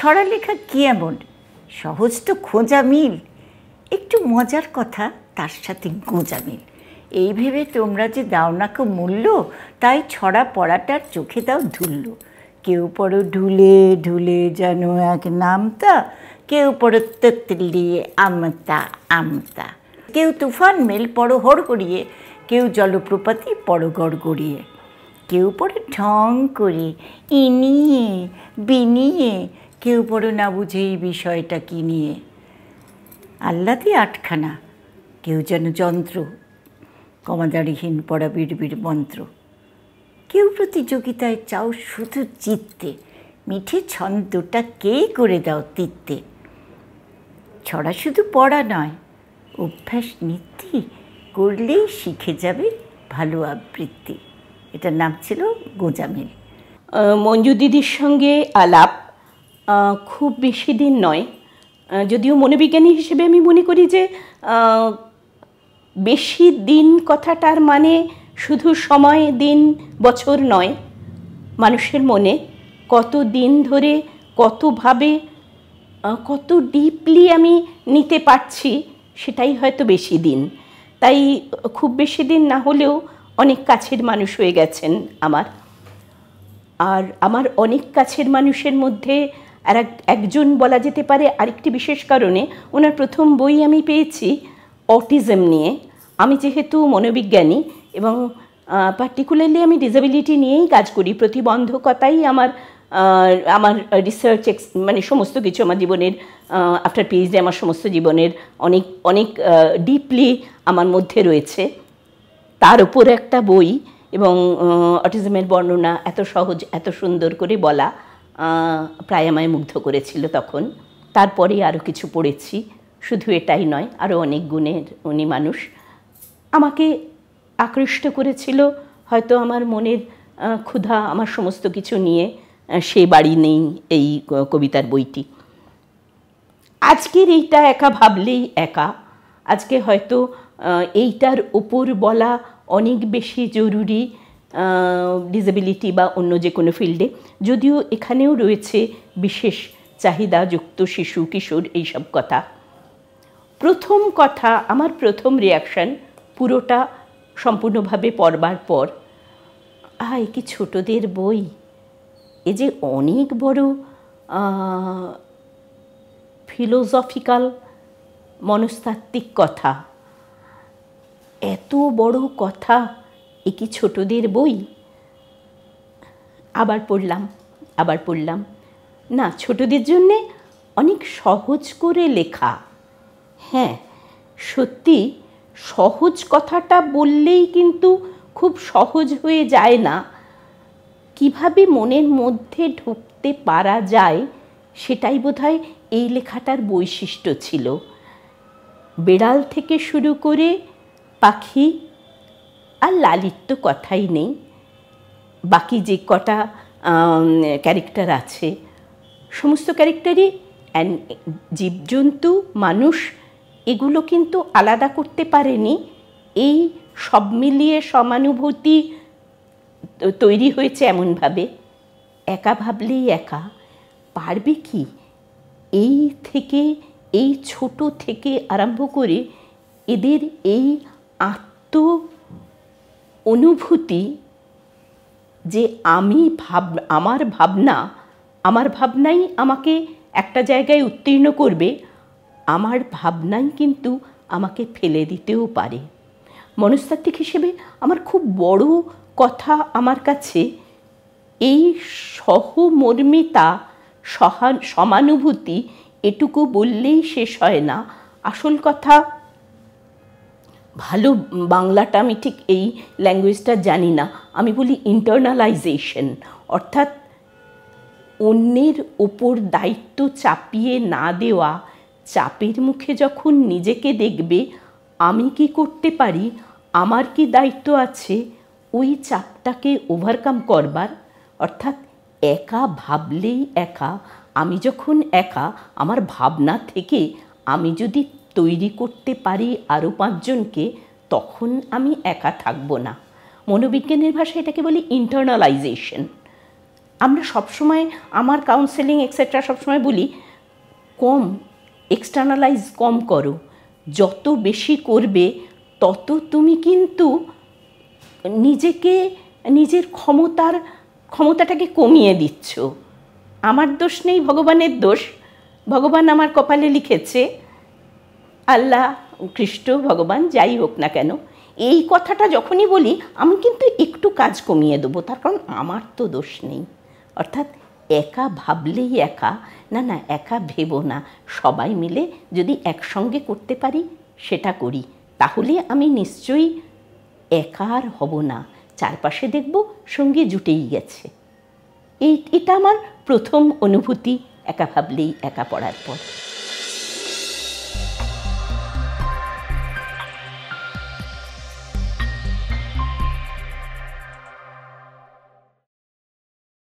ছড়া লেখা কী এমন? সহজ তো খোঁজা মিল, একটু মজার কথা তার সাথে গোঁজা মিল। এই ভেবে তোমরা যে দাও না কো মূল্য, তাই ছড়া পড়াটার চোখে দাও ধুল্য। কেউ পড়ো ঢুলে ঢুলে যেন এক নামতা, কেউ পড়ো তেতলিয়ে আমতা আমতা, কেউ তুফান মেল পড়ো হড়গড়িয়ে, কেউ জলপ্রপাতি পড়ো গড়গড়িয়ে, কেউ পড়ো ঢং করে ইনিয়ে বিনিয়ে, কেউ পড়ো না বুঝে এই বিষয়টা কী নিয়ে। আহ্লাদে আটখানা, কেউ যেন যন্ত্র, কমাদারিহীন পড়া বিড়বিড় মন্ত্র। কেউ প্রতিযোগিতায় চাও শুধু জিততে, মিঠে ছন্দটা কে করে দাও তিত্তে। ছড়া শুধু পড়া নয়, অভ্যাস নীতি করলেই শিখে যাবে ভালো আবৃত্তি। এটার নাম ছিল গোঁজা মিল। মঞ্জু দিদির সঙ্গে আলাপ খুব বেশি দিন নয়, যদিও মনোবিজ্ঞানী হিসেবে আমি মনে করি যে বেশি দিন কথাটার মানে শুধু সময় দিন বছর নয়, মানুষের মনে কত দিন ধরে কতভাবে কত ডিপলি আমি নিতে পারছি সেটাই হয়তো বেশি দিন। তাই খুব বেশি দিন না হলেও অনেক কাছের মানুষ হয়ে গেছেন আমার। আর আমার অনেক কাছের মানুষের মধ্যে একজন বলা যেতে পারে আরেকটি বিশেষ কারণে। ওনার প্রথম বই আমি পেয়েছি অটিজম নিয়ে। আমি যেহেতু মনোবিজ্ঞানী এবং পার্টিকুলারলি আমি ডিসেবিলিটি নিয়েই কাজ করি, প্রতিবন্ধকতাই আমার রিসার্চ মানে সমস্ত কিছু আমার জীবনের আফটার পিএইচডি আমার সমস্ত জীবনের অনেক অনেক ডিপলি আমার মধ্যে রয়েছে। তার উপর একটা বই এবং অটিজমের বর্ণনা এত সহজ এত সুন্দর করে বলা প্রায় আমায় মুগ্ধ করেছিল তখন। তারপরে আরও কিছু পড়েছি, শুধু এটাই নয়, আরও অনেক গুণের উনি মানুষ। আমাকে আকৃষ্ট করেছিল হয়তো আমার মনের ক্ষুধা, আমার সমস্ত কিছু নিয়ে সে বাড়ি নেই এই কবিতার বইটি। আজকের এইটা একা ভাবলেই একা, আজকে হয়তো এইটার উপর বলা অনেক বেশি জরুরি ডিসেবিলিটি বা অন্য যে কোনো ফিল্ডে, যদিও এখানেও রয়েছে বিশেষ চাহিদাযুক্ত শিশু কিশোর এইসব কথা। প্রথম কথা, আমার প্রথম রিয়াকশান পুরোটা সম্পূর্ণভাবে পড়বার পর, এ কি ছোটদের বই, এ যে অনেক বড় ফিলোসফিক্যাল মনস্তাত্ত্বিক কথা, এত বড় কথা, এ কি ছোটদের বই। আবার পড়লাম, না, ছোটদের জন্যে অনেক সহজ করে লেখা। হ্যাঁ, সত্যি সহজ কথাটা বললেই কিন্তু খুব সহজ হয়ে যায় না। কিভাবে মনের মধ্যে ঢুকতে পারা যায় সেটাই বোধহয় এই লেখাটার বৈশিষ্ট্য ছিল। বেড়াল থেকে শুরু করে পাখি আর লালিত তো কথাই নেই, বাকি যে কটা ক্যারেক্টার আছে সমস্ত ক্যারেক্টারই জীবজন্তু মানুষ এগুলো কিন্তু আলাদা করতে পারেনি। এই সব মিলিয়ে সমানুভূতি তৈরি হয়েছে এমনভাবে। একা ভাবলেই একা, পারবে কি এই থেকে, এই ছোট থেকে আরম্ভ করে এদের এই আত্ম অনুভূতি যে আমার ভাবনাই আমাকে একটা জায়গায় উত্তীর্ণ করবে, আমার ভাবনাই কিন্তু আমাকে ফেলে দিতেও পারে। মনস্তাত্ত্বিক হিসেবে আমার খুব বড় কথা আমার কাছে এই সহমর্মিতা, সমানুভূতি, এটুকু বললেই শেষ হয় না। আসল কথা, ভালো বাংলাটা আমি ঠিক এই ল্যাঙ্গুয়েজটা জানি না, আমি বলি ইন্টারনালাইজেশন, অর্থাৎ অন্যের ওপর দায়িত্ব চাপিয়ে না দেওয়া। চাপের মুখে যখন নিজেকে দেখবে আমি কি করতে পারি, আমার কি দায়িত্ব আছে, ওই চাপটাকে ওভারকাম করবার। অর্থাৎ একা ভাবলেই একা, আমি যখন একা, আমার ভাবনা থেকে আমি যদি তৈরি করতে পারি আরও 5 জনকে, তখন আমি একা থাকবো না। মনোবিজ্ঞানের ভাষায় এটাকে বলি ইন্টারনালাইজেশন। আমরা সবসময়, আমার কাউন্সেলিং এক্সেট্রা সবসময় বলি কম এক্সটার্নালাইজ কম করো, যত বেশি করবে তত তুমি কিন্তু নিজেকে, নিজের ক্ষমতাটাকে কমিয়ে দিচ্ছ। আমার দোষ নেই, ভগবানের দোষ। ভগবান আমার কপালে লিখেছে, আল্লাহ, কৃষ্ণ, ভগবান যাই হোক না কেন, এই কথাটা যখনই বলি আমি কিন্তু একটু কাজ কমিয়ে দেবো, তার কারণ আমার তো দোষ নেই। অর্থাৎ একা ভাবলেই একা, না না, একা ভেবো না, সবাই মিলে যদি একসঙ্গে করতে পারি সেটা করি, তাহলে আমি নিশ্চয়ই একা আর হব না, চারপাশে দেখব সঙ্গে জুটেই গেছে। এটা আমার প্রথম অনুভূতি একা ভাবলেই একা পড়ার পর।